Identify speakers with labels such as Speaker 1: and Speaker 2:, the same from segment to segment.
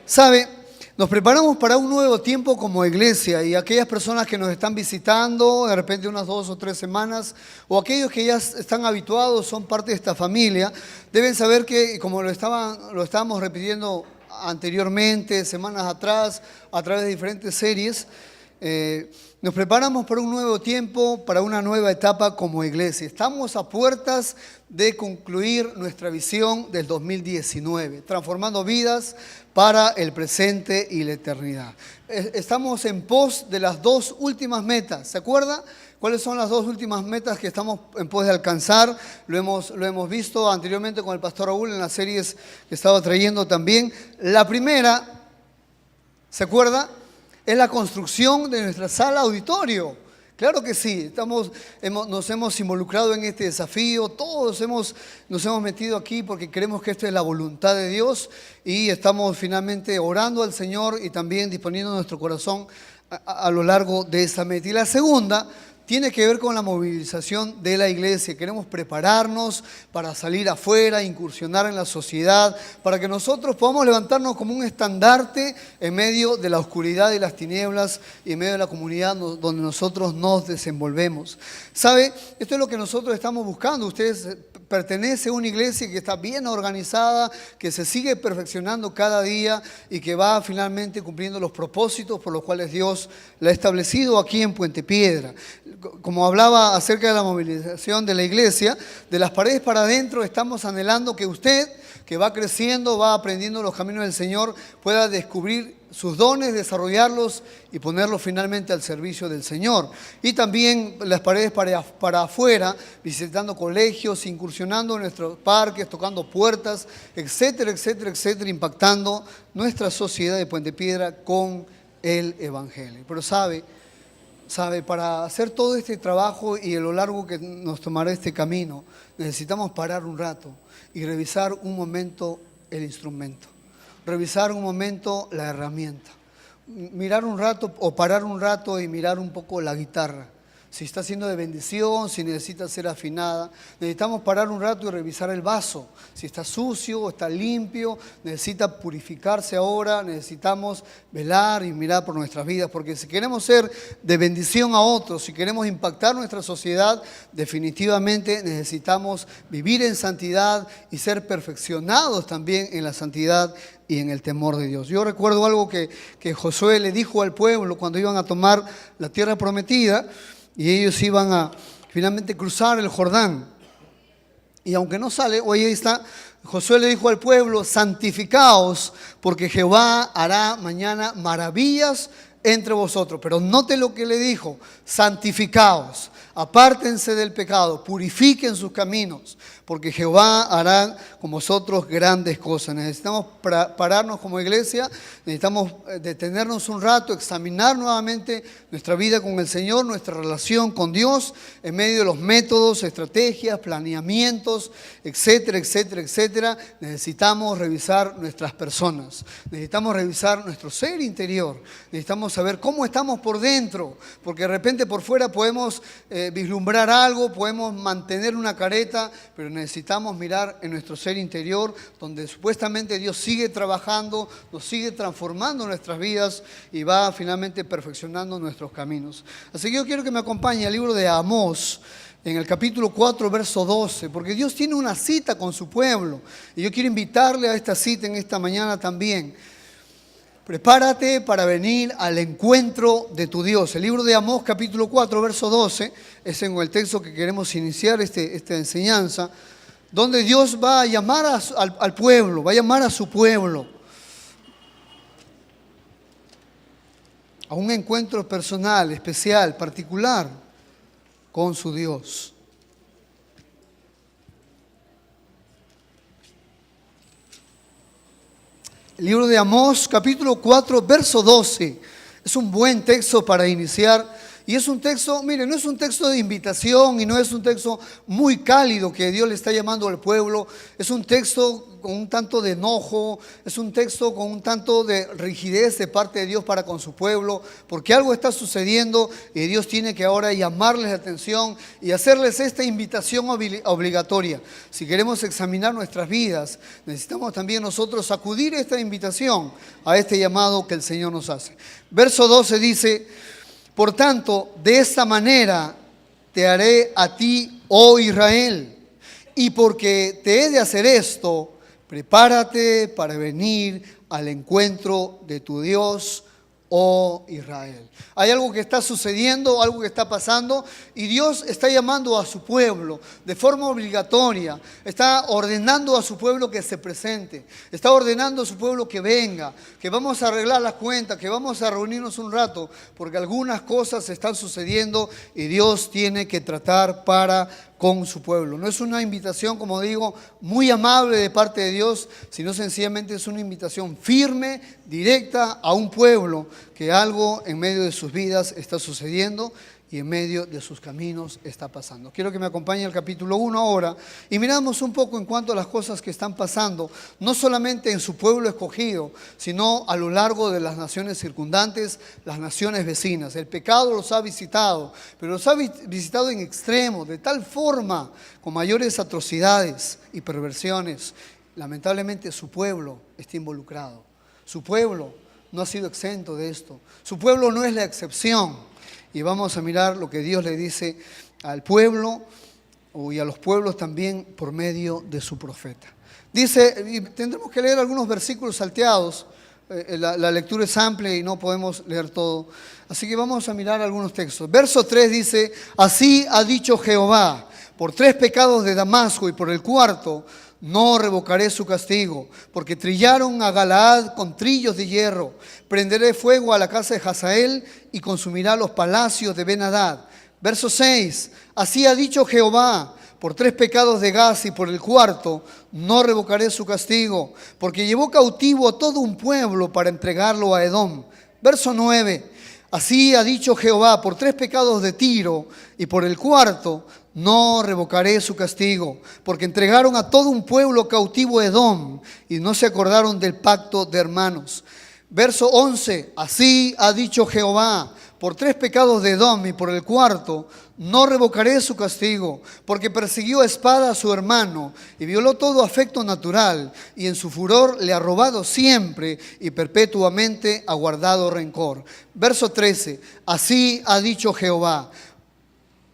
Speaker 1: Sabe, nos preparamos para un nuevo tiempo como iglesia y aquellas personas que nos están visitando, de repente unas 2 o 3 semanas, o aquellos que ya están habituados, son parte de esta familia, deben saber que, como lo estábamos repitiendo anteriormente, semanas atrás, a través de diferentes series, nos preparamos para un nuevo tiempo, para una nueva etapa como iglesia. Estamos a puertas de concluir nuestra visión del 2019, transformando vidas para el presente y la eternidad. Estamos en pos de las 2 últimas metas. ¿Se acuerda? ¿Cuáles son las 2 últimas metas que estamos en pos de alcanzar? Lo hemos visto anteriormente con el pastor Raúl en las series que estaba trayendo también. La primera, ¿se acuerda? Es la construcción de nuestra sala auditorio. Claro que sí, nos hemos involucrado en este desafío, todos nos hemos metido aquí porque creemos que esta es la voluntad de Dios y estamos finalmente orando al Señor y también disponiendo nuestro corazón a lo largo de esa meta. Y la segunda tiene que ver con la movilización de la iglesia. Queremos prepararnos para salir afuera, incursionar en la sociedad, para que nosotros podamos levantarnos como un estandarte en medio de la oscuridad y las tinieblas y en medio de la comunidad donde nosotros nos desenvolvemos. ¿Sabe? Esto es lo que nosotros estamos buscando. Ustedes pertenecen a una iglesia que está bien organizada, que se sigue perfeccionando cada día y que va finalmente cumpliendo los propósitos por los cuales Dios la ha establecido aquí en Puente Piedra. Como hablaba acerca de la movilización de la iglesia, de las paredes para adentro estamos anhelando que usted, que va creciendo, va aprendiendo los caminos del Señor, pueda descubrir sus dones, desarrollarlos y ponerlos finalmente al servicio del Señor. Y también las paredes para afuera, visitando colegios, incursionando en nuestros parques, tocando puertas, etcétera, etcétera, etcétera, impactando nuestra sociedad de Puente Piedra con el Evangelio. Pero sabe, para hacer todo este trabajo y a lo largo que nos tomará este camino, necesitamos parar un rato y revisar un momento el instrumento, revisar un momento la herramienta, mirar un rato o parar un rato y mirar un poco la guitarra. Si está siendo de bendición, si necesita ser afinada, necesitamos parar un rato y revisar el vaso. Si está sucio o está limpio, necesita purificarse ahora, necesitamos velar y mirar por nuestras vidas. Porque si queremos ser de bendición a otros, si queremos impactar nuestra sociedad, definitivamente necesitamos vivir en santidad y ser perfeccionados también en la santidad y en el temor de Dios. Yo recuerdo algo que Josué le dijo al pueblo cuando iban a tomar la tierra prometida, y ellos iban a finalmente cruzar el Jordán. Y aunque no sale, hoy ahí está, Josué le dijo al pueblo: santificaos, porque Jehová hará mañana maravillas entre vosotros. Pero note lo que le dijo: santificaos, apártense del pecado, purifiquen sus caminos, porque Jehová hará con vosotros grandes cosas. Necesitamos pararnos como iglesia, necesitamos detenernos un rato, examinar nuevamente nuestra vida con el Señor, nuestra relación con Dios, en medio de los métodos, estrategias, planeamientos, etcétera, etcétera, etcétera. Necesitamos revisar nuestras personas, necesitamos revisar nuestro ser interior, necesitamos saber cómo estamos por dentro, porque de repente por fuera podemos vislumbrar algo, podemos mantener una careta, pero necesitamos mirar en nuestro ser interior, donde supuestamente Dios sigue trabajando, nos sigue transformando nuestras vidas y va finalmente perfeccionando nuestros caminos. Así que yo quiero que me acompañe al libro de Amós, en el capítulo 4, verso 12, porque Dios tiene una cita con su pueblo y yo quiero invitarle a esta cita en esta mañana también. Prepárate para venir al encuentro de tu Dios. El libro de Amós, capítulo 4, verso 12, es en el texto que queremos iniciar esta enseñanza, donde Dios va a llamar al pueblo, va a llamar a su pueblo a un encuentro personal, especial, particular con su Dios. El libro de Amós, capítulo 4, verso 12, es un buen texto para iniciar Y es un texto, mire, no es un texto de invitación y no es un texto muy cálido que Dios le está llamando al pueblo. Es un texto con un tanto de enojo, es un texto con un tanto de rigidez de parte de Dios para con su pueblo, porque algo está sucediendo y Dios tiene que ahora llamarles la atención y hacerles esta invitación obligatoria. Si queremos examinar nuestras vidas, necesitamos también nosotros acudir a esta invitación, a este llamado que el Señor nos hace. Verso 12 dice: por tanto, de esta manera te haré a ti, oh Israel, y porque te he de hacer esto, prepárate para venir al encuentro de tu Dios, oh Israel. Hay algo que está sucediendo, algo que está pasando, y Dios está llamando a su pueblo de forma obligatoria. Está ordenando a su pueblo que se presente. Está ordenando a su pueblo que venga, que vamos a arreglar las cuentas, que vamos a reunirnos un rato, porque algunas cosas están sucediendo y Dios tiene que tratar con su pueblo. No es una invitación, como digo, muy amable de parte de Dios, sino sencillamente es una invitación firme, directa a un pueblo que algo en medio de sus vidas está sucediendo y en medio de sus caminos está pasando. Quiero que me acompañe al capítulo 1 ahora y miramos un poco en cuanto a las cosas que están pasando, no solamente en su pueblo escogido, sino a lo largo de las naciones circundantes, las naciones vecinas. El pecado los ha visitado, pero los ha visitado en extremo, de tal forma, con mayores atrocidades y perversiones. Lamentablemente su pueblo está involucrado. Su pueblo no ha sido exento de esto. Su pueblo no es la excepción. Y vamos a mirar lo que Dios le dice al pueblo y a los pueblos también por medio de su profeta. Dice, y tendremos que leer algunos versículos salteados, la lectura es amplia y no podemos leer todo. Así que vamos a mirar algunos textos. Verso 3 dice: así ha dicho Jehová, por 3 pecados de Damasco y por el 4, no revocaré su castigo, porque trillaron a Galaad con trillos de hierro. Prenderé fuego a la casa de Hazael y consumirá los palacios de Ben-Hadad. Verso 6, así ha dicho Jehová, por 3 pecados de Gaz y por el 4, no revocaré su castigo, porque llevó cautivo a todo un pueblo para entregarlo a Edom. Verso 9, así ha dicho Jehová, por 3 pecados de Tiro y por el 4, no revocaré su castigo, porque entregaron a todo un pueblo cautivo a Edom y no se acordaron del pacto de hermanos. Verso 11, así ha dicho Jehová, por 3 pecados de Edom y por el 4, no revocaré su castigo, porque persiguió a espada a su hermano y violó todo afecto natural, y en su furor le ha robado siempre y perpetuamente ha guardado rencor. Verso 13, así ha dicho Jehová,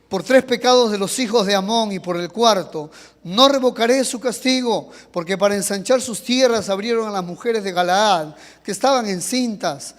Speaker 1: por 3 pecados de los hijos de Amón y por el 4, no revocaré su castigo, porque para ensanchar sus tierras abrieron a las mujeres de Galaad, que estaban encintas.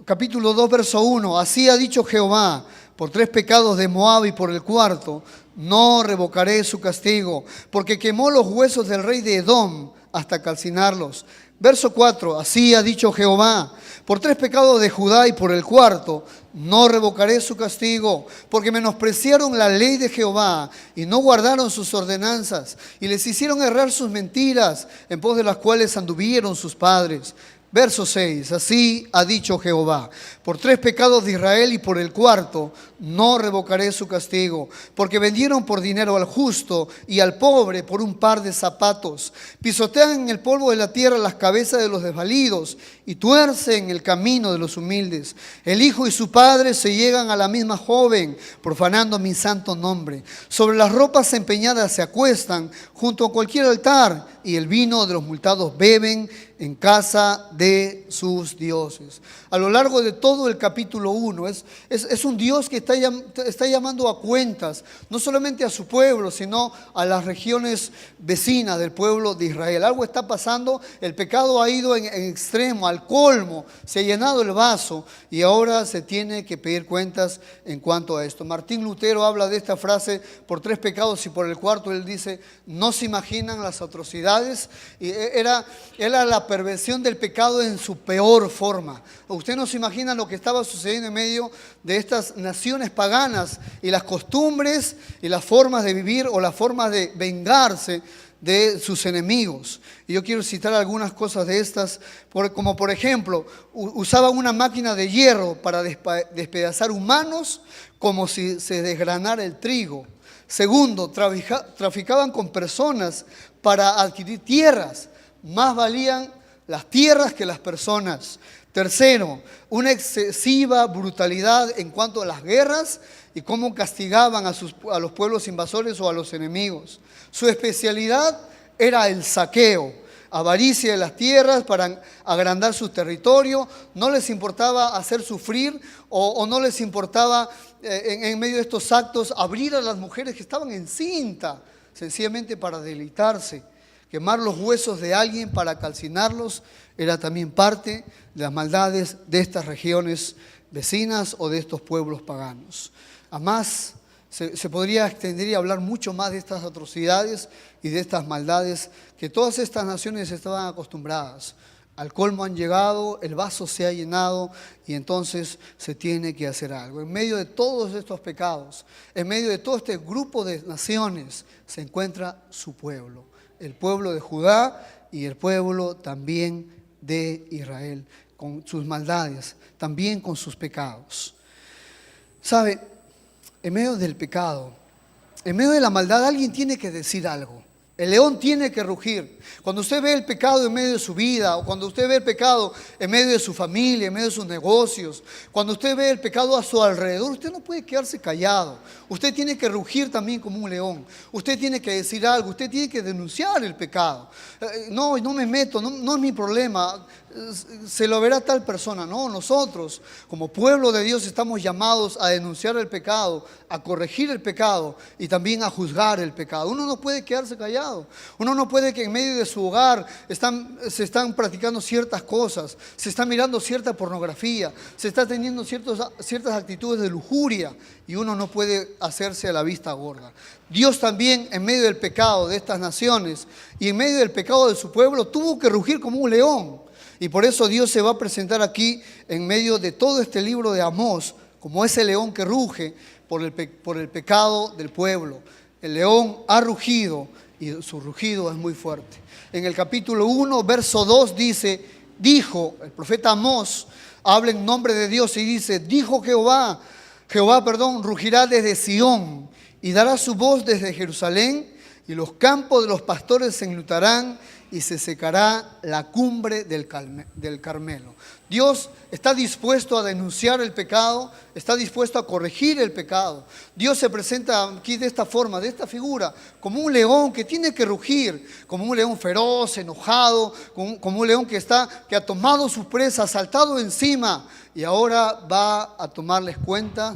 Speaker 1: Capítulo 2, verso 1, así ha dicho Jehová, por 3 pecados de Moab y por el 4, no revocaré su castigo, porque quemó los huesos del rey de Edom hasta calcinarlos. Verso 4, así ha dicho Jehová, por 3 pecados de Judá y por el 4, no revocaré su castigo, porque menospreciaron la ley de Jehová y no guardaron sus ordenanzas, y les hicieron errar sus mentiras, en pos de las cuales anduvieron sus padres. Verso 6, así ha dicho Jehová, por 3 pecados de Israel y por el 4, no revocaré su castigo, porque vendieron por dinero al justo y al pobre por un par de zapatos. Pisotean en el polvo de la tierra las cabezas de los desvalidos y tuercen el camino de los humildes. El hijo y su padre se llegan a la misma joven, profanando mi santo nombre. Sobre las ropas empeñadas se acuestan junto a cualquier altar, y el vino de los multados beben en casa de sus dioses. A lo largo de todo el capítulo 1 es un Dios que está llamando a cuentas, no solamente a su pueblo, sino a las regiones vecinas del pueblo de Israel. Algo está pasando, el pecado ha ido en extremo, al colmo, se ha llenado el vaso y ahora se tiene que pedir cuentas en cuanto a esto. Martín Lutero habla de esta frase, por 3 pecados y por el 4, él dice, no se imaginan las atrocidades. Y era la perversión del pecado en su peor forma. Usted no se imagina lo que estaba sucediendo en medio de estas naciones paganas y las costumbres y las formas de vivir o las formas de vengarse de sus enemigos. Y yo quiero citar algunas cosas de estas, como por ejemplo, usaban una máquina de hierro para despedazar humanos como si se desgranara el trigo. Segundo, traficaban con personas para adquirir tierras. Más valían las tierras que las personas. Tercero, una excesiva brutalidad en cuanto a las guerras y cómo castigaban a los pueblos invasores o a los enemigos. Su especialidad era el saqueo, avaricia de las tierras para agrandar su territorio. No les importaba hacer sufrir o no les importaba en medio de estos actos abrir a las mujeres que estaban encinta, sencillamente para deleitarse. Quemar los huesos de alguien para calcinarlos era también parte de las maldades de estas regiones vecinas o de estos pueblos paganos. Además, se podría extender y hablar mucho más de estas atrocidades y de estas maldades que todas estas naciones estaban acostumbradas. Al colmo han llegado, el vaso se ha llenado y entonces se tiene que hacer algo. En medio de todos estos pecados, en medio de todo este grupo de naciones, se encuentra su pueblo, el pueblo de Judá y el pueblo también de Israel, con sus maldades, también con sus pecados. ¿Sabe? En medio del pecado, en medio de la maldad, alguien tiene que decir algo. El león tiene que rugir. Cuando usted ve el pecado en medio de su vida, o cuando usted ve el pecado en medio de su familia, en medio de sus negocios, cuando usted ve el pecado a su alrededor, usted no puede quedarse callado. Usted tiene que rugir también como un león. Usted tiene que decir algo, usted tiene que denunciar el pecado. No me meto, no es mi problema, se lo verá tal persona. No, nosotros como pueblo de Dios estamos llamados a denunciar el pecado, a corregir el pecado y también a juzgar el pecado. Uno no puede quedarse callado. Uno no puede que en medio de su hogar se están practicando ciertas cosas, se está mirando cierta pornografía, se está teniendo ciertas actitudes de lujuria y uno no puede hacerse a la vista gorda. Dios también en medio del pecado de estas naciones y en medio del pecado de su pueblo tuvo que rugir como un león. Y por eso Dios se va a presentar aquí en medio de todo este libro de Amós como ese león que ruge por el pecado del pueblo. El león ha rugido y su rugido es muy fuerte. En el capítulo 1, verso 2 dice, el profeta Amós habla en nombre de Dios y dice, dijo Jehová, rugirá desde Sión y dará su voz desde Jerusalén y los campos de los pastores se enlutarán y se secará la cumbre del Carmelo. Dios está dispuesto a denunciar el pecado, está dispuesto a corregir el pecado. Dios se presenta aquí de esta forma, de esta figura, como un león que tiene que rugir, como un león feroz, enojado, como un león que ha tomado su presa, ha saltado encima y ahora va a tomarles cuenta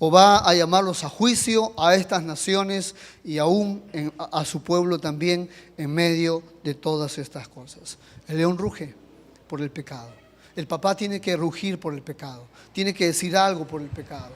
Speaker 1: o va a llamarlos a juicio a estas naciones y aún a su pueblo también en medio de todas estas cosas. El león ruge por el pecado. El papá tiene que rugir por el pecado, tiene que decir algo por el pecado.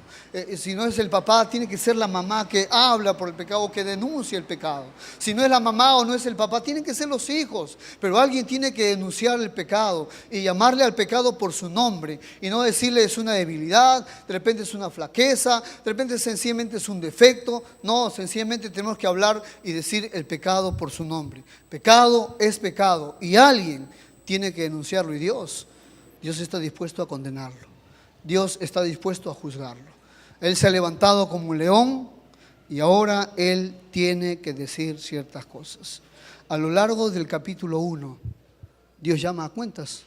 Speaker 1: Si no es el papá, tiene que ser la mamá que habla por el pecado, que denuncia el pecado. Si no es la mamá o no es el papá, tienen que ser los hijos. Pero alguien tiene que denunciar el pecado y llamarle al pecado por su nombre y no decirle es una debilidad, de repente es una flaqueza, de repente sencillamente es un defecto. No, sencillamente tenemos que hablar y decir el pecado por su nombre. Pecado es pecado y alguien tiene que denunciarlo y Dios está dispuesto a condenarlo. Dios está dispuesto a juzgarlo. Él se ha levantado como un león y ahora Él tiene que decir ciertas cosas. A lo largo del capítulo 1, Dios llama a cuentas.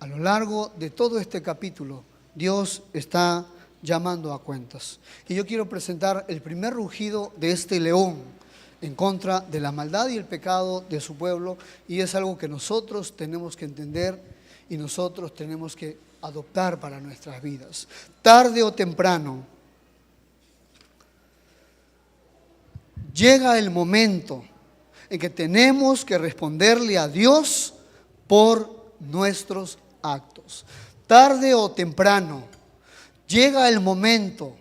Speaker 1: A lo largo de todo este capítulo, Dios está llamando a cuentas. Y yo quiero presentar el primer rugido de este león en contra de la maldad y el pecado de su pueblo, y es algo que nosotros tenemos que entender y nosotros tenemos que adoptar para nuestras vidas. Tarde o temprano, llega el momento en que tenemos que responderle a Dios por nuestros actos. Tarde o temprano, llega el momento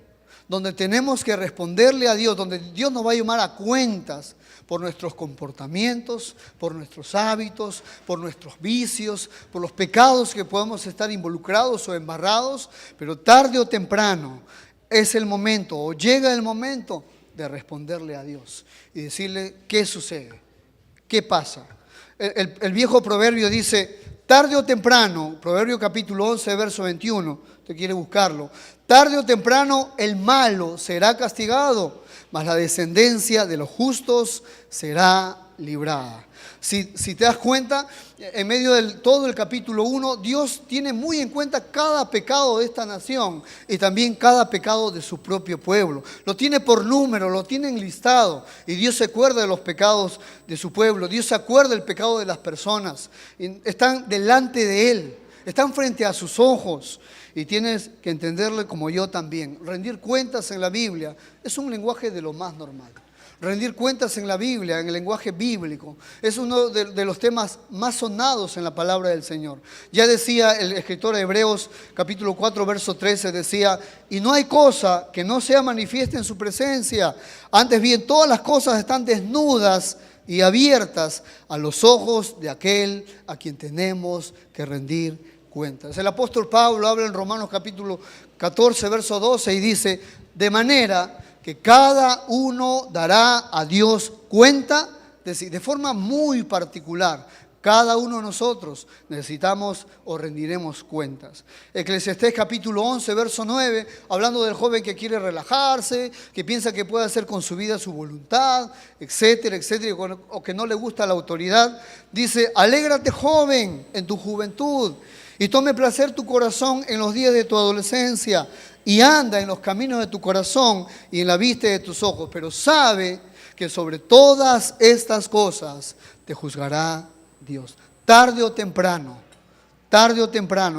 Speaker 1: donde tenemos que responderle a Dios, donde Dios nos va a llamar a cuentas por nuestros comportamientos, por nuestros hábitos, por nuestros vicios, por los pecados que podemos estar involucrados o embarrados, pero tarde o temprano es el momento o llega el momento de responderle a Dios y decirle qué sucede. ¿qué pasa? El viejo proverbio dice, tarde o temprano, Proverbio capítulo 11, verso 21, usted quiere buscarlo, tarde o temprano el malo será castigado, mas la descendencia de los justos será librada. Si te das cuenta, en medio de todo el capítulo 1, Dios tiene muy en cuenta cada pecado de esta nación y también cada pecado de su propio pueblo. Lo tiene por número, lo tiene enlistado, y Dios se acuerda de los pecados de su pueblo. Dios se acuerda del pecado de las personas. Están delante de Él, están frente a sus ojos, y tienes que entenderle como yo también. Rendir cuentas en la Biblia es un lenguaje de lo más normal. Rendir cuentas en la Biblia, en el lenguaje bíblico, es uno de los temas más sonados en la palabra del Señor. Ya decía el escritor de Hebreos capítulo 4, verso 13, decía, y no hay cosa que no sea manifiesta en su presencia. Antes bien, todas las cosas están desnudas y abiertas a los ojos de aquel a quien tenemos que rendir cuentas. El apóstol Pablo habla en Romanos capítulo 14, verso 12 y dice, de manera que cada uno dará a Dios cuenta, de forma muy particular. Cada uno de nosotros necesitamos o rendiremos cuentas. Eclesiastés capítulo 11, verso 9, hablando del joven que quiere relajarse, que piensa que puede hacer con su vida su voluntad, etcétera, etcétera, o que no le gusta la autoridad, dice, alégrate joven en tu juventud y tome placer tu corazón en los días de tu adolescencia, y anda en los caminos de tu corazón y en la vista de tus ojos, pero sabe que sobre todas estas cosas te juzgará Dios. Tarde o temprano,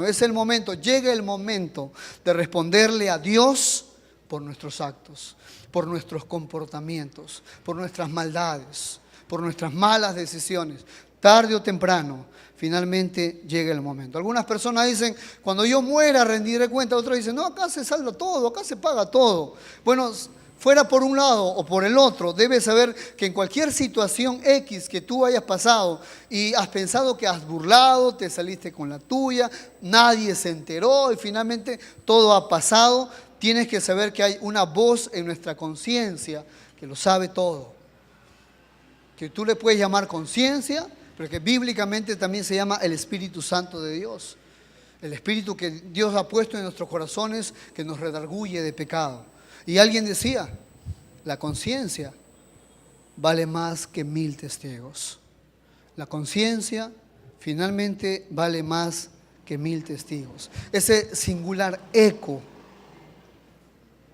Speaker 1: es el momento, llega el momento de responderle a Dios por nuestros actos, por nuestros comportamientos, por nuestras maldades, por nuestras malas decisiones. Tarde o temprano, finalmente llega el momento. Algunas personas dicen, cuando yo muera rendiré cuenta. Otros dicen, no, acá se salda todo, acá se paga todo. Bueno, fuera por un lado o por el otro, debes saber que en cualquier situación X que tú hayas pasado y has pensado que has burlado, te saliste con la tuya, nadie se enteró y finalmente todo ha pasado, tienes que saber que hay una voz en nuestra conciencia que lo sabe todo. Que tú le puedes llamar conciencia, pero que bíblicamente también se llama el Espíritu Santo de Dios. El Espíritu que Dios ha puesto en nuestros corazones que nos redarguye de pecado. Y alguien decía, la conciencia vale más que 1000 testigos. La conciencia finalmente vale más que 1000 testigos. Ese singular eco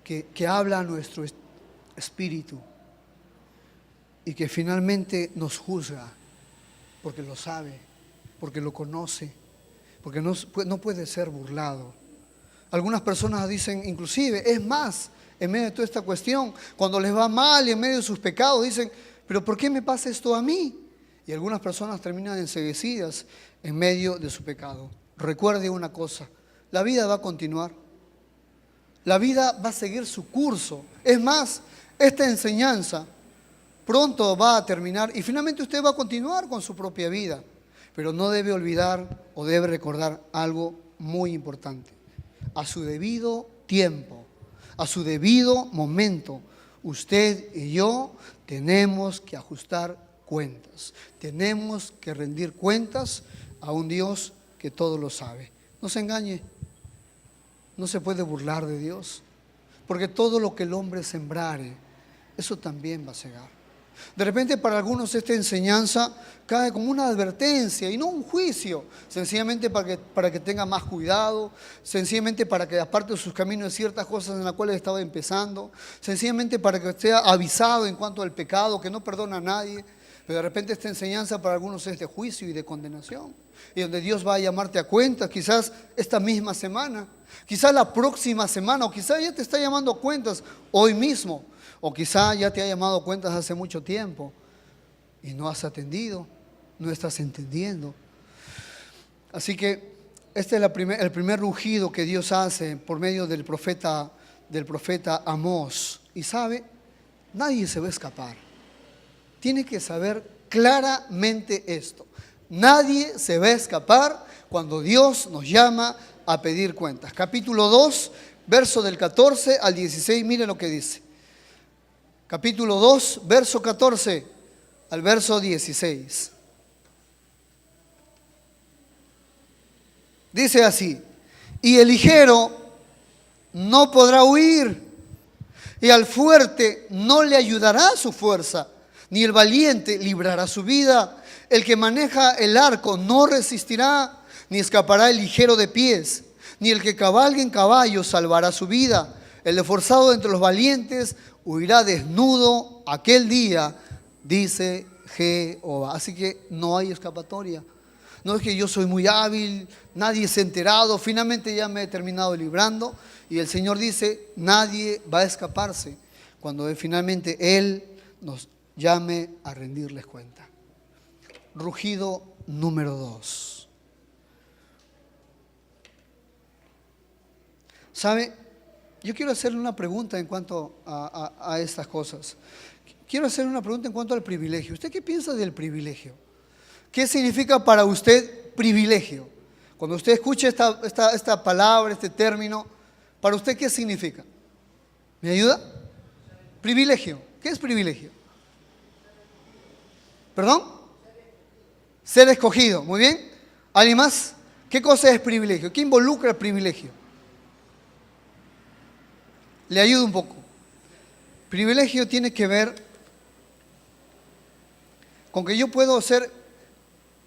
Speaker 1: que habla a nuestro espíritu y que finalmente nos juzga. Porque lo sabe, porque lo conoce, porque no puede ser burlado. Algunas personas dicen, inclusive, es más, en medio de toda esta cuestión, cuando les va mal y en medio de sus pecados, dicen, pero ¿por qué me pasa esto a mí? Y algunas personas terminan enceguecidas en medio de su pecado. Recuerde una cosa, la vida va a continuar. La vida va a seguir su curso. Es más, esta enseñanza pronto va a terminar y finalmente usted va a continuar con su propia vida. Pero no debe olvidar o debe recordar algo muy importante. A su debido tiempo, a su debido momento, usted y yo tenemos que ajustar cuentas. Tenemos que rendir cuentas a un Dios que todo lo sabe. No se engañe, no se puede burlar de Dios, porque todo lo que el hombre sembrare, eso también va a segar. De repente para algunos esta enseñanza cae como una advertencia y no un juicio, sencillamente para que tenga más cuidado, sencillamente para que aparte de sus caminos de ciertas cosas en las cuales estaba empezando, sencillamente para que esté avisado en cuanto al pecado, que no perdona a nadie. Pero de repente esta enseñanza para algunos es de juicio y de condenación, y donde Dios va a llamarte a cuentas, quizás esta misma semana, quizás la próxima semana, o quizás ya te está llamando a cuentas hoy mismo. O quizá ya te ha llamado a cuentas hace mucho tiempo y no has atendido, no estás entendiendo. Así que este es el primer rugido que Dios hace por medio del profeta Amós. Y sabe, nadie se va a escapar. Tiene que saber claramente esto. Nadie se va a escapar cuando Dios nos llama a pedir cuentas. Capítulo 2, verso del 14 al 16, miren lo que dice. Capítulo 2, verso 14. al verso 16. Dice así: y el ligero no podrá huir, y al fuerte no le ayudará su fuerza, ni el valiente librará su vida. El que maneja el arco no resistirá, ni escapará el ligero de pies, ni el que cabalga en caballo salvará su vida. El esforzado entre los valientes huirá desnudo aquel día, dice Jehová. Así que no hay escapatoria. No es que yo soy muy hábil, nadie se ha enterado, finalmente ya me he terminado librando. Y el Señor dice, nadie va a escaparse cuando finalmente Él nos llame a rendirles cuenta. Rugido número 2. ¿Sabe? Yo quiero hacerle una pregunta en cuanto a estas cosas. Quiero hacerle una pregunta en cuanto al privilegio. ¿Usted qué piensa del privilegio? ¿Qué significa para usted privilegio? Cuando usted escucha esta palabra, este término, ¿para usted qué significa? ¿Me ayuda? Privilegio. ¿Qué es privilegio? ¿Perdón? Ser escogido. Muy bien. ¿Alguien más? ¿Qué cosa es privilegio? ¿Qué involucra el privilegio? Le ayudo un poco. Privilegio tiene que ver con que yo puedo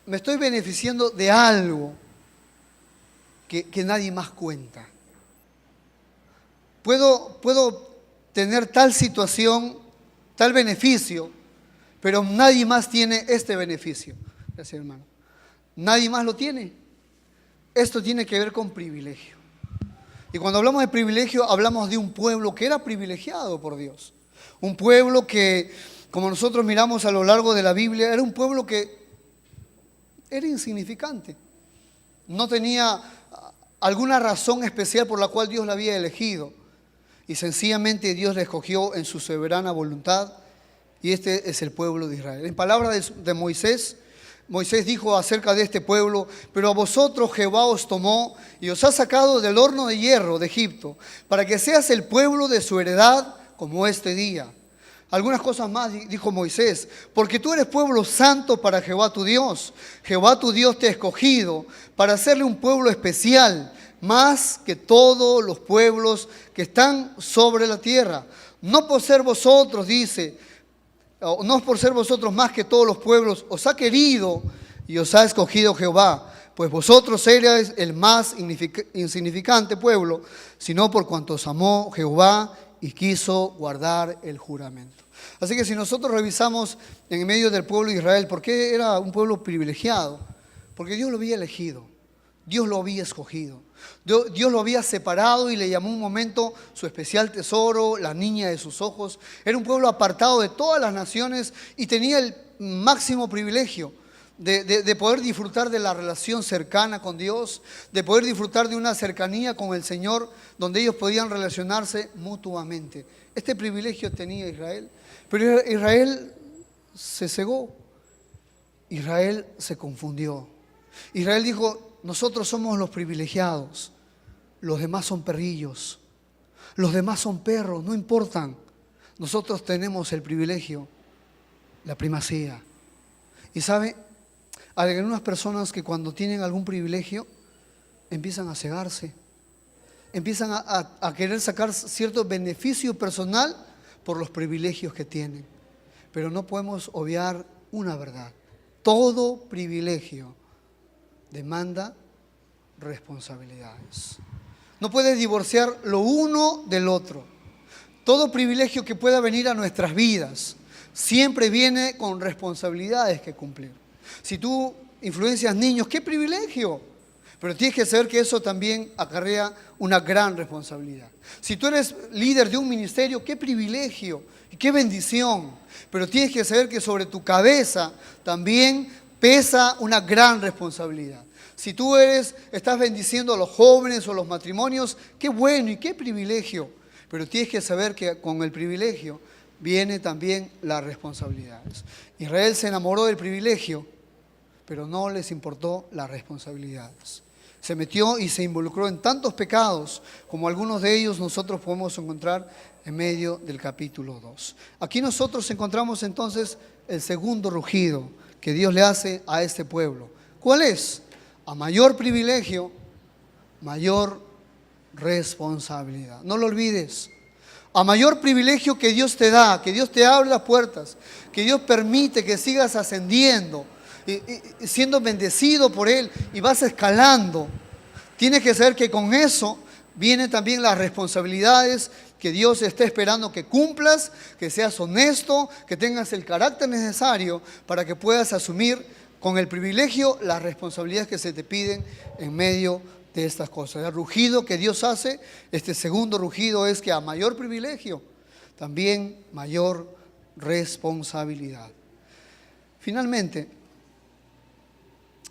Speaker 1: me estoy beneficiando de algo que nadie más cuenta. Puedo tener tal situación, tal beneficio, pero nadie más tiene este beneficio. Gracias, hermano. Nadie más lo tiene. Esto tiene que ver con privilegio. Y cuando hablamos de privilegio, hablamos de un pueblo que era privilegiado por Dios. Un pueblo que, como nosotros miramos a lo largo de la Biblia, era un pueblo que era insignificante. No tenía alguna razón especial por la cual Dios la había elegido. Y sencillamente Dios la escogió en su soberana voluntad. Y este es el pueblo de Israel. En palabras de Moisés, Moisés dijo acerca de este pueblo: pero a vosotros Jehová os tomó y os ha sacado del horno de hierro de Egipto, para que seas el pueblo de su heredad como este día. Algunas cosas más dijo Moisés: porque tú eres pueblo santo para Jehová tu Dios. Jehová tu Dios te ha escogido para hacerle un pueblo especial, más que todos los pueblos que están sobre la tierra. No por ser vosotros, dice, no por ser vosotros más que todos los pueblos, os ha querido y os ha escogido Jehová, pues vosotros erais el más insignificante pueblo, sino por cuanto os amó Jehová y quiso guardar el juramento. Así que si nosotros revisamos en medio del pueblo de Israel, ¿por qué era un pueblo privilegiado? Porque Dios lo había elegido, Dios lo había escogido, Dios lo había separado y le llamó un momento su especial tesoro, la niña de sus ojos. Era un pueblo apartado de todas las naciones y tenía el máximo privilegio de poder disfrutar de la relación cercana con Dios, de poder disfrutar de una cercanía con el Señor, donde ellos podían relacionarse mutuamente. Este privilegio tenía Israel, pero Israel se cegó, Israel se confundió. Israel dijo: nosotros somos los privilegiados, los demás son perrillos, los demás son perros, no importan. Nosotros tenemos el privilegio, la primacía. Y ¿sabe? Hay algunas personas que cuando tienen algún privilegio empiezan a cegarse, empiezan a querer sacar cierto beneficio personal por los privilegios que tienen. Pero no podemos obviar una verdad: todo privilegio demanda responsabilidades. No puedes divorciar lo uno del otro. Todo privilegio que pueda venir a nuestras vidas siempre viene con responsabilidades que cumplir. Si tú influencias niños, ¡qué privilegio! Pero tienes que saber que eso también acarrea una gran responsabilidad. Si tú eres líder de un ministerio, ¡qué privilegio! Y ¡qué bendición! Pero tienes que saber que sobre tu cabeza también pesa una gran responsabilidad. Si tú estás bendiciendo a los jóvenes o los matrimonios, ¡qué bueno y qué privilegio! Pero tienes que saber que con el privilegio viene también las responsabilidades. Israel se enamoró del privilegio, pero no les importó las responsabilidades. Se metió y se involucró en tantos pecados como algunos de ellos nosotros podemos encontrar en medio del capítulo 2. Aquí nosotros encontramos entonces el segundo rugido que Dios le hace a este pueblo. ¿Cuál es? A mayor privilegio, mayor responsabilidad. No lo olvides. A mayor privilegio que Dios te da, que Dios te abre las puertas, que Dios permite que sigas ascendiendo, y siendo bendecido por Él y vas escalando, tienes que saber que con eso vienen también las responsabilidades que Dios está esperando que cumplas, que seas honesto, que tengas el carácter necesario para que puedas asumir con el privilegio las responsabilidades que se te piden en medio de estas cosas. El rugido que Dios hace, este segundo rugido, es que a mayor privilegio, también mayor responsabilidad. Finalmente,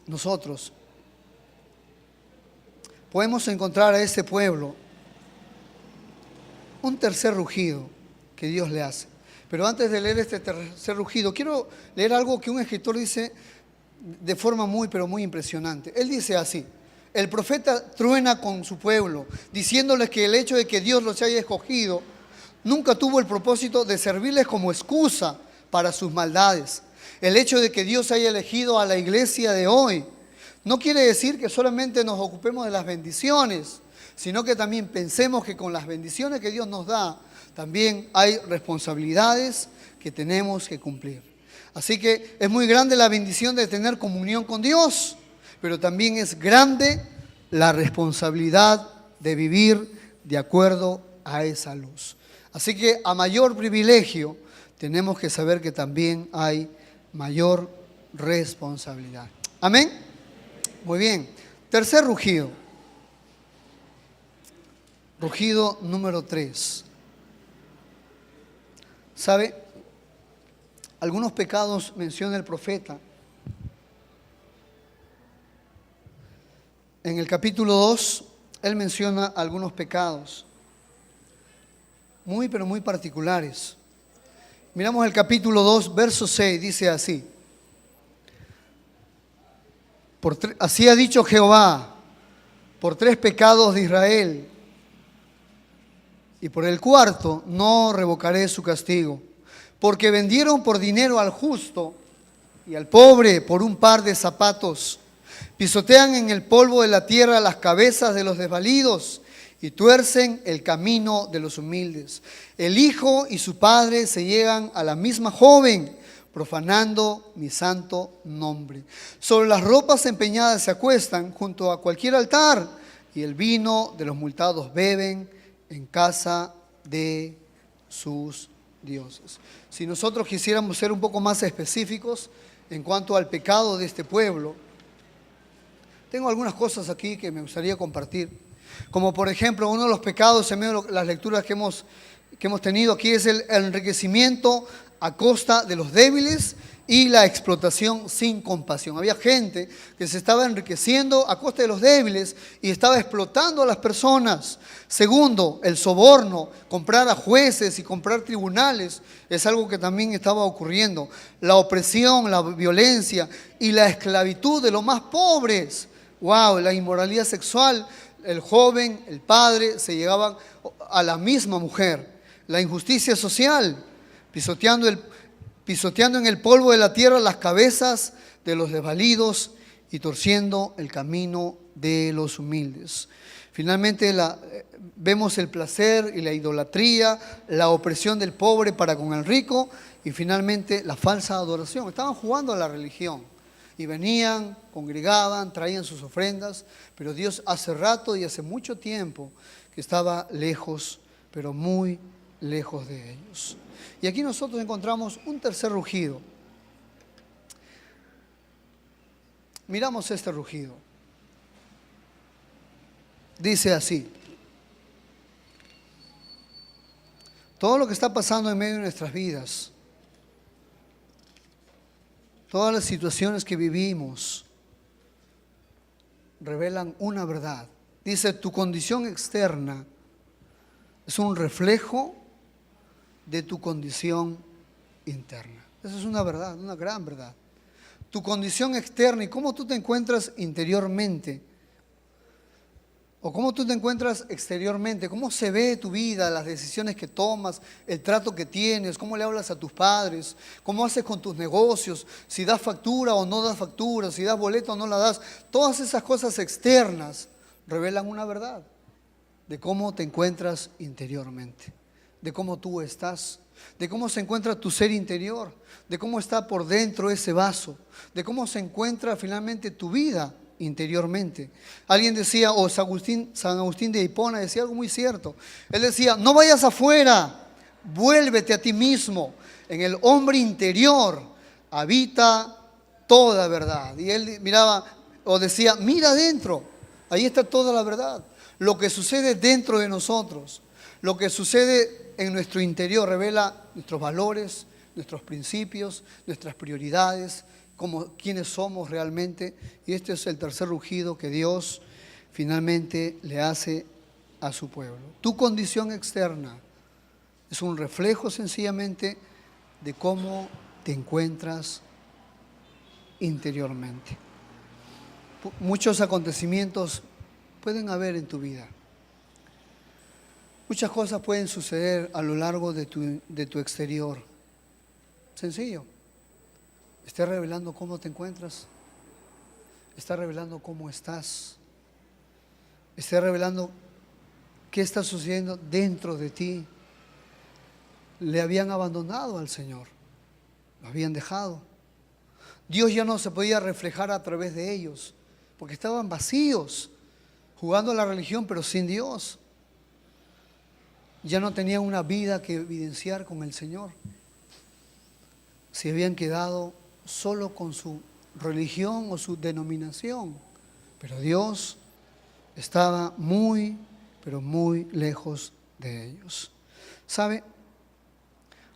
Speaker 1: nosotros podemos encontrar a este pueblo un tercer rugido que Dios le hace. Pero antes de leer este tercer rugido, quiero leer algo que un escritor dice de forma muy impresionante. Él dice así: el profeta truena con su pueblo, diciéndoles que el hecho de que Dios los haya escogido nunca tuvo el propósito de servirles como excusa para sus maldades. El hecho de que Dios haya elegido a la iglesia de hoy no quiere decir que solamente nos ocupemos de las bendiciones, sino que también pensemos que con las bendiciones que Dios nos da, también hay responsabilidades que tenemos que cumplir. Así que es muy grande la bendición de tener comunión con Dios, pero también es grande la responsabilidad de vivir de acuerdo a esa luz. Así que a mayor privilegio tenemos que saber que también hay mayor responsabilidad. ¿Amén? Muy bien. Tercer rugido. Rugido número 3. ¿Sabe? Algunos pecados menciona el profeta. En el capítulo 2, él menciona algunos pecados muy particulares. Miramos el capítulo 2, verso 6, dice así: así ha dicho Jehová, por 3 pecados de Israel, y por el cuarto no revocaré su castigo, porque vendieron por dinero al justo y al pobre por un par de zapatos. Pisotean en el polvo de la tierra las cabezas de los desvalidos y tuercen el camino de los humildes. El hijo y su padre se llegan a la misma joven, profanando mi santo nombre. Sobre las ropas empeñadas se acuestan junto a cualquier altar, y el vino de los multados beben en casa de sus dioses. Si nosotros quisiéramos ser un poco más específicos en cuanto al pecado de este pueblo, tengo algunas cosas aquí que me gustaría compartir. Como por ejemplo, uno de los pecados en medio de las lecturas que hemos tenido aquí es el enriquecimiento a costa de los débiles y la explotación sin compasión. Había gente que se estaba enriqueciendo a costa de los débiles y estaba explotando a las personas. Segundo, el soborno, comprar a jueces y comprar tribunales, es algo que también estaba ocurriendo. La opresión, la violencia y la esclavitud de los más pobres. Wow, la inmoralidad sexual, el joven, el padre se llegaban a la misma mujer. La injusticia social, pisoteando en el polvo de la tierra las cabezas de los desvalidos y torciendo el camino de los humildes. Finalmente vemos el placer y la idolatría, la opresión del pobre para con el rico y finalmente la falsa adoración. Estaban jugando a la religión y venían, congregaban, traían sus ofrendas, pero Dios hace rato y hace mucho tiempo que estaba lejos, pero muy lejos de ellos. Y aquí nosotros encontramos un tercer rugido. Miramos este rugido. Dice así: todo lo que está pasando en medio de nuestras vidas, todas las situaciones que vivimos, revelan una verdad. Dice, tu condición externa es un reflejo de tu condición interna. Esa es una verdad, una gran verdad. Tu condición externa y cómo tú te encuentras interiormente o cómo tú te encuentras exteriormente, cómo se ve tu vida, las decisiones que tomas, el trato que tienes, cómo le hablas a tus padres, cómo haces con tus negocios, si das factura o no das factura, si das boleto o no la das. Todas esas cosas externas revelan una verdad de cómo te encuentras interiormente, de cómo tú estás, de cómo se encuentra tu ser interior, de cómo está por dentro ese vaso, de cómo se encuentra finalmente tu vida interiormente. Alguien decía, o San Agustín de Hipona decía algo muy cierto. Él decía, no vayas afuera, vuélvete a ti mismo. En el hombre interior habita toda verdad. Y él miraba o decía, mira adentro, ahí está toda la verdad. Lo que sucede dentro de nosotros, lo que sucede en nuestro interior revela nuestros valores, nuestros principios, nuestras prioridades, como quiénes somos realmente. Y este es el tercer rugido que Dios finalmente le hace a su pueblo. Tu condición externa es un reflejo sencillamente de cómo te encuentras interiormente. Muchos acontecimientos pueden haber en tu vida. Muchas cosas pueden suceder a lo largo de tu exterior. Sencillo. Está revelando cómo te encuentras. Está revelando cómo estás. Está revelando qué está sucediendo dentro de ti. Le habían abandonado al Señor. Lo habían dejado. Dios ya no se podía reflejar a través de ellos, porque estaban vacíos, jugando a la religión, pero sin Dios. Ya no tenían una vida que evidenciar con el Señor. Se habían quedado solo con su religión o su denominación. Pero Dios estaba muy, pero muy lejos de ellos. ¿Sabe?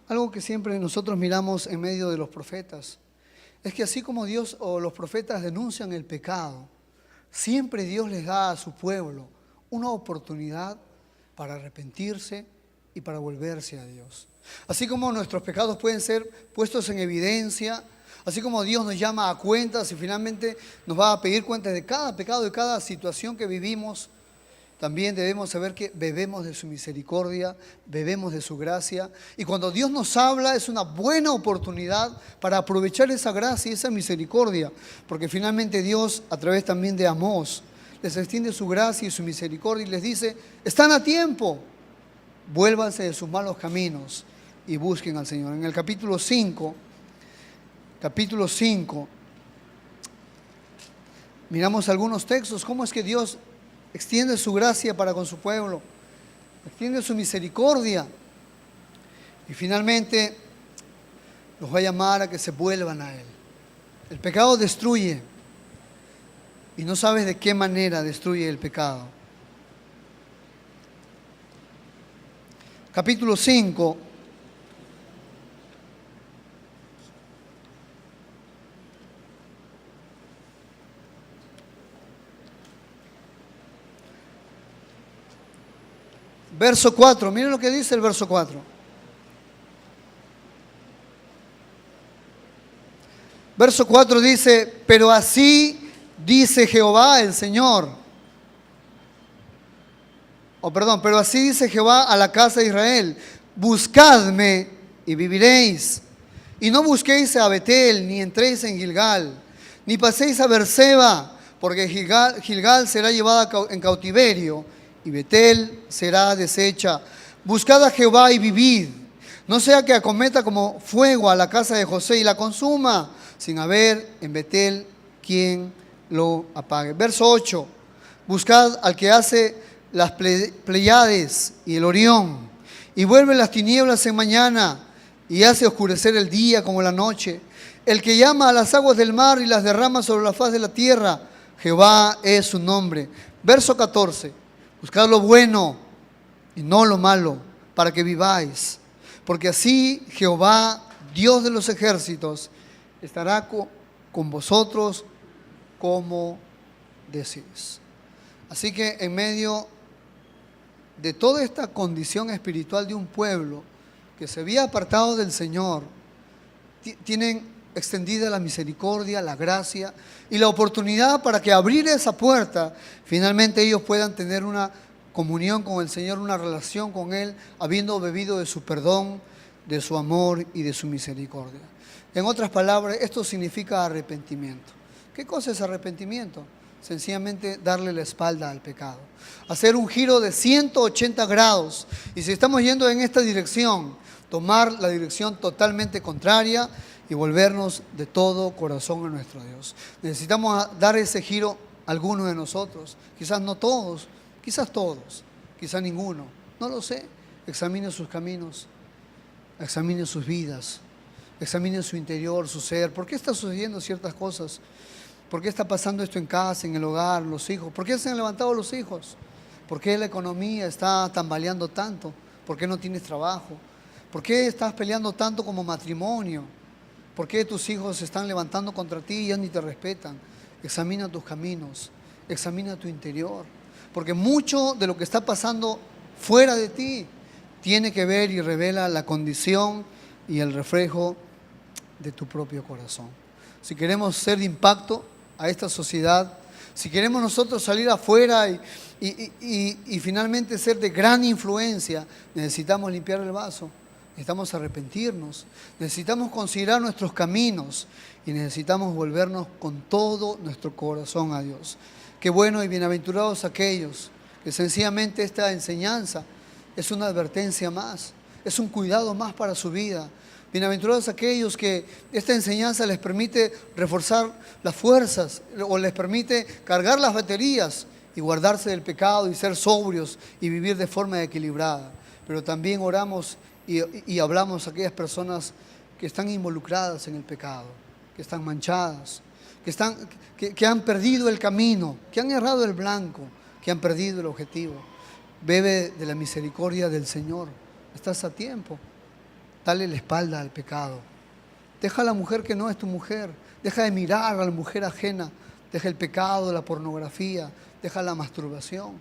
Speaker 1: Algo que siempre nosotros miramos en medio de los profetas es que así como Dios o los profetas denuncian el pecado, siempre Dios les da a su pueblo una oportunidad para arrepentirse y para volverse a Dios. Así como nuestros pecados pueden ser puestos en evidencia, así como Dios nos llama a cuentas y finalmente nos va a pedir cuentas de cada pecado, de cada situación que vivimos, también debemos saber que bebemos de su misericordia, bebemos de su gracia. Y cuando Dios nos habla es una buena oportunidad para aprovechar esa gracia y esa misericordia. Porque finalmente Dios, a través también de Amós, les extiende su gracia y su misericordia y les dice, están a tiempo, vuélvanse de sus malos caminos y busquen al Señor. En el capítulo 5, miramos algunos textos, cómo es que Dios extiende su gracia para con su pueblo, extiende su misericordia y finalmente los va a llamar a que se vuelvan a Él. El pecado destruye y no sabes de qué manera destruye el pecado. Capítulo 5. Verso 4, miren lo que dice el verso 4. Verso 4 dice, pero así dice Jehová el Señor. Pero así dice Jehová a la casa de Israel, buscadme y viviréis. Y no busquéis a Betel, ni entréis en Gilgal, ni paséis a Berseba, porque Gilgal será llevada en cautiverio, y Betel será deshecha. Buscad a Jehová y vivid. No sea que acometa como fuego a la casa de José y la consuma, sin haber en Betel quien lo apague. Verso 8. Buscad al que hace las Pleiades y el Orión, y vuelve las tinieblas en mañana, y hace oscurecer el día como la noche. El que llama a las aguas del mar y las derrama sobre la faz de la tierra, Jehová es su nombre. Verso 14. Buscad lo bueno y no lo malo, para que viváis. Porque así Jehová, Dios de los ejércitos, estará con vosotros como decís. Así que en medio de toda esta condición espiritual de un pueblo que se había apartado del Señor, tienen extendida la misericordia, la gracia y la oportunidad para que abrir esa puerta, finalmente ellos puedan tener una comunión con el Señor, una relación con Él, habiendo bebido de su perdón, de su amor y de su misericordia. En otras palabras, esto significa arrepentimiento. ¿Qué cosa es arrepentimiento? Sencillamente darle la espalda al pecado, hacer un giro de 180 grados, y si estamos yendo en esta dirección, tomar la dirección totalmente contraria y volvernos de todo corazón a nuestro Dios. Necesitamos dar ese giro a algunos de nosotros, quizás no todos, quizás todos, quizás ninguno, no lo sé. Examine sus caminos, examine sus vidas, examine su interior, su ser. ¿Por qué está sucediendo ciertas cosas? ¿Por qué está pasando esto en casa, en el hogar, los hijos? ¿Por qué se han levantado los hijos? ¿Por qué la economía está tambaleando tanto? ¿Por qué no tienes trabajo? ¿Por qué estás peleando tanto como matrimonio? ¿Por qué tus hijos se están levantando contra ti y ya ni te respetan? Examina tus caminos, examina tu interior. Porque mucho de lo que está pasando fuera de ti tiene que ver y revela la condición y el reflejo de tu propio corazón. Si queremos ser de impacto a esta sociedad, si queremos nosotros salir afuera y finalmente ser de gran influencia, necesitamos limpiar el vaso, necesitamos arrepentirnos, necesitamos considerar nuestros caminos y necesitamos volvernos con todo nuestro corazón a Dios. Qué bueno y bienaventurados aquellos que sencillamente esta enseñanza es una advertencia más, es un cuidado más para su vida. Bienaventurados aquellos que esta enseñanza les permite reforzar las fuerzas o les permite cargar las baterías y guardarse del pecado y ser sobrios y vivir de forma equilibrada. Pero también oramos y hablamos a aquellas personas que están involucradas en el pecado, que están manchadas, que han perdido el camino, que han errado el blanco, que han perdido el objetivo. Bebe de la misericordia del Señor. Estás a tiempo. Dale la espalda al pecado. Deja a la mujer que no es tu mujer. Deja de mirar a la mujer ajena. Deja el pecado, la pornografía. Deja la masturbación,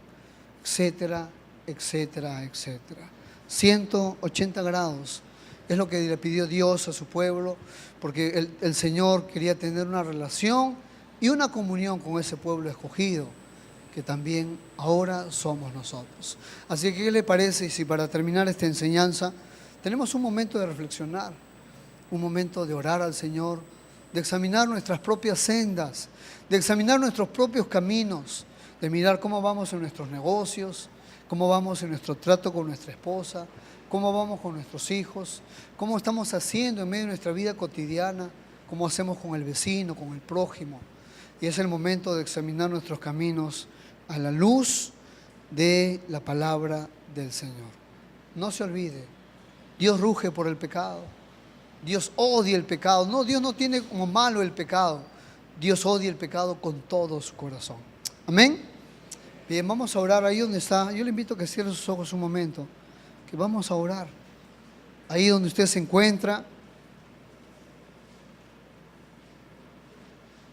Speaker 1: etcétera, etcétera, etcétera. 180 grados es lo que le pidió Dios a su pueblo, porque el Señor quería tener una relación y una comunión con ese pueblo escogido, que también ahora somos nosotros. Así que, ¿qué le parece si para terminar esta enseñanza tenemos un momento de reflexionar, un momento de orar al Señor, de examinar nuestras propias sendas, de examinar nuestros propios caminos, de mirar cómo vamos en nuestros negocios, cómo vamos en nuestro trato con nuestra esposa, cómo vamos con nuestros hijos, cómo estamos haciendo en medio de nuestra vida cotidiana, cómo hacemos con el vecino, con el prójimo? Y es el momento de examinar nuestros caminos a la luz de la palabra del Señor. No se olvide, Dios ruge por el pecado, Dios odia el pecado. No, Dios no tiene como malo el pecado, Dios odia el pecado con todo su corazón. Amén. Bien, vamos a orar ahí donde está. Yo le invito a que cierre sus ojos un momento, que vamos a orar. Ahí donde usted se encuentra,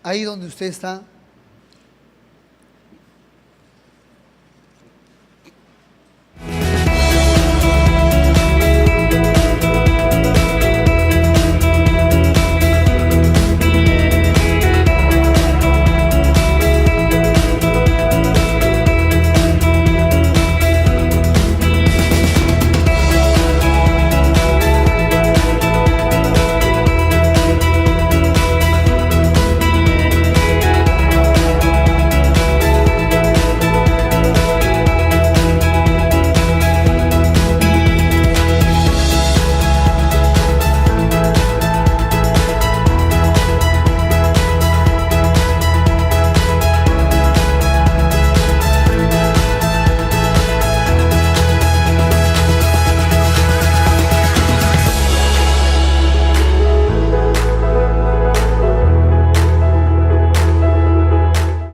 Speaker 1: ahí donde usted está.